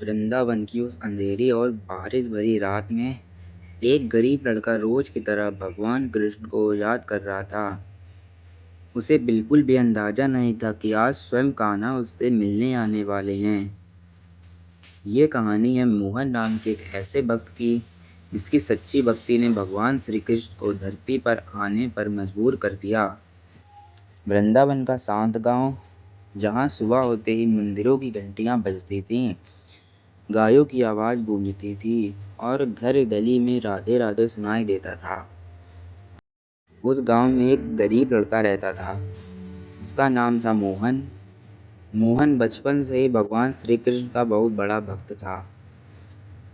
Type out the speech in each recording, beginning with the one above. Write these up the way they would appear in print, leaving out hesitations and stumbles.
वृंदावन की उस अंधेरी और बारिश भरी रात में एक गरीब लड़का रोज की तरह भगवान कृष्ण को याद कर रहा था। उसे बिल्कुल भी अंदाजा नहीं था कि आज स्वयं कान्हा उससे मिलने आने वाले हैं। ये कहानी है मोहन नाम के एक ऐसे भक्त की, जिसकी सच्ची भक्ति ने भगवान श्री कृष्ण को धरती पर आने पर मजबूर कर दिया। वृंदावन का शांत गांव, जहां सुबह होते ही मंदिरों की घंटियां बजती थीं, गायों की आवाज गूंजती थी और घर गली में राधे राधे सुनाई देता था। उस गांव में एक गरीब लड़का रहता था। उसका नाम था मोहन। मोहन बचपन से ही भगवान श्री कृष्ण का बहुत बड़ा भक्त था।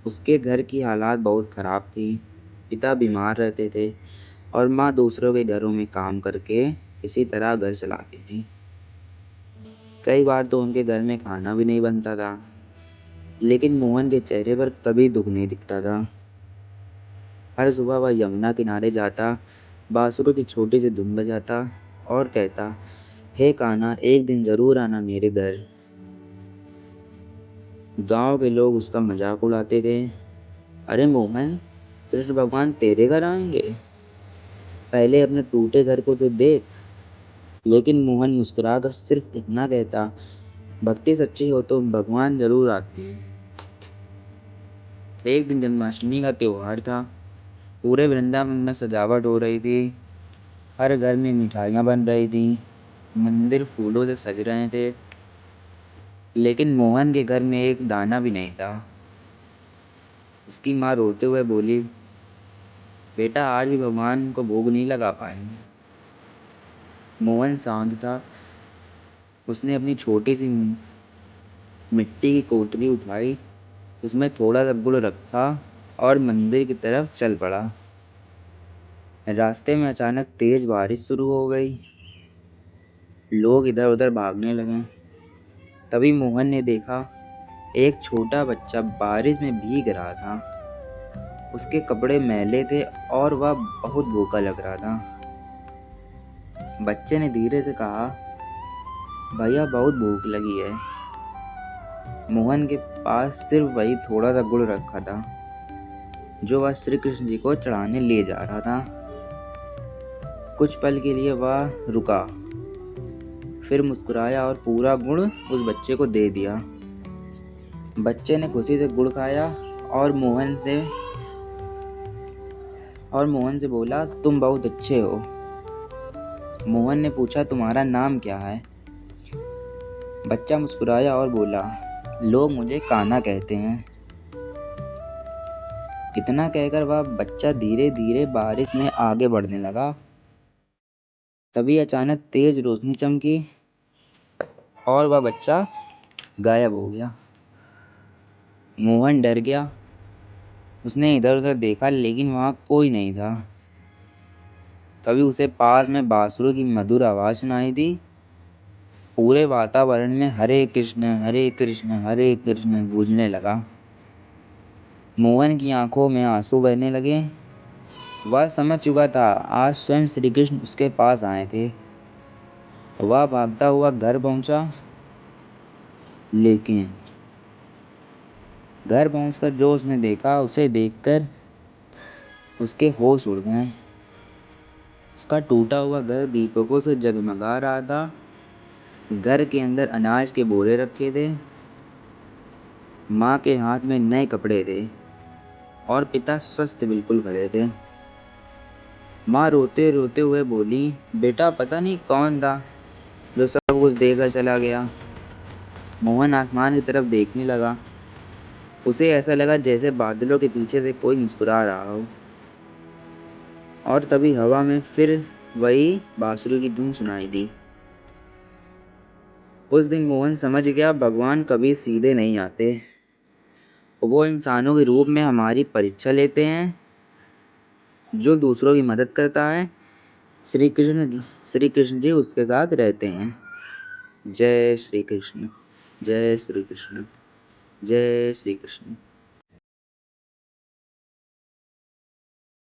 उसके घर की हालात बहुत खराब थी। पिता बीमार रहते थे और माँ दूसरों के घरों में काम करके इसी तरह घर चलाती थी। कई बार तो उनके घर में खाना भी नहीं बनता था, लेकिन मोहन के चेहरे पर कभी दुख नहीं दिखता था। हर सुबह वह यमुना किनारे जाता, बांसुरी की छोटी सी धुन बजाता और कहता, हे कान्हा, एक दिन जरूर आना मेरे घर। गांव के लोग उसका मजाक उड़ाते थे। अरे मोहन, कृष्ण भगवान तेरे घर आएंगे, पहले अपने टूटे घर को तो देख। लेकिन मोहन मुस्कुराकर सिर्फ इतना कहता, भक्ति सच्ची हो तो भगवान जरूर आते हैं। एक दिन जन्माष्टमी का त्योहार था। पूरे वृंदावन में सजावट हो रही थी। हर घर में मिठाइयाँ बन रही थी। मंदिर फूलों से सज रहे थे। लेकिन मोहन के घर में एक दाना भी नहीं था। उसकी माँ रोते हुए बोली, बेटा, आज भी भगवान को भोग नहीं लगा पाएंगे। मोहन शांत था। उसने अपनी छोटी सी मिट्टी की कोटरी उठाई, उसमें थोड़ा सा गुड़ रखा और मंदिर की तरफ चल पड़ा। रास्ते में अचानक तेज बारिश शुरू हो गई। लोग इधर उधर भागने लगे। तभी मोहन ने देखा, एक छोटा बच्चा बारिश में भीग रहा था। उसके कपड़े मैले थे और वह बहुत भूखा लग रहा था। बच्चे ने धीरे से कहा, भैया, बहुत भूख लगी है। मोहन के पास सिर्फ वही थोड़ा सा गुड़ रखा था, जो वह श्री कृष्ण जी को चढ़ाने ले जा रहा था। कुछ पल के लिए वह रुका, फिर मुस्कुराया और पूरा गुड़ उस बच्चे को दे दिया। बच्चे ने खुशी से गुड़ खाया और मोहन से बोला, तुम बहुत अच्छे हो। मोहन ने पूछा, तुम्हारा नाम क्या है? बच्चा मुस्कुराया और बोला, लोग मुझे कान्हा कहते हैं। इतना कहकर वह बच्चा धीरे धीरे बारिश में आगे बढ़ने लगा। तभी अचानक तेज रोशनी चमकी और वह बच्चा गायब हो गया। मोहन डर गया। उसने इधर उधर देखा, लेकिन वहां कोई नहीं था। तभी उसे पास में बांसुरी की मधुर आवाज सुनाई दी। पूरे वातावरण में हरे कृष्ण हरे कृष्ण हरे कृष्ण गूंजने लगा। मोहन की आंखों में आंसू बहने लगे। वह समझ चुका था, आज स्वयं श्री कृष्ण उसके पास आए थे। वह भागता हुआ घर पहुंचा, लेकिन घर पहुंचकर जो उसने देखा, उसे देखकर उसके होश उड़ गए। उसका टूटा हुआ घर दीपकों से जगमगा रहा था। घर के अंदर अनाज के बोरे रखे थे। माँ के हाथ में नए कपड़े थे और पिता स्वस्थ बिल्कुल खड़े थे। माँ रोते रोते हुए बोली, बेटा, पता नहीं कौन था जो सब कुछ देकर चला गया। मोहन आसमान की तरफ देखने लगा। उसे ऐसा लगा जैसे बादलों के पीछे से कोई मुस्कुरा रहा हो। और तभी हवा में फिर वही बांसुरी की धुन सुनाई दी। उस दिन मोहन समझ गया, भगवान कभी सीधे नहीं आते। वो इंसानों के रूप में हमारी परीक्षा लेते हैं। जो दूसरों की मदद करता है, श्री कृष्ण जी उसके साथ रहते हैं। जय श्री कृष्ण, जय श्री कृष्ण, जय श्री कृष्ण।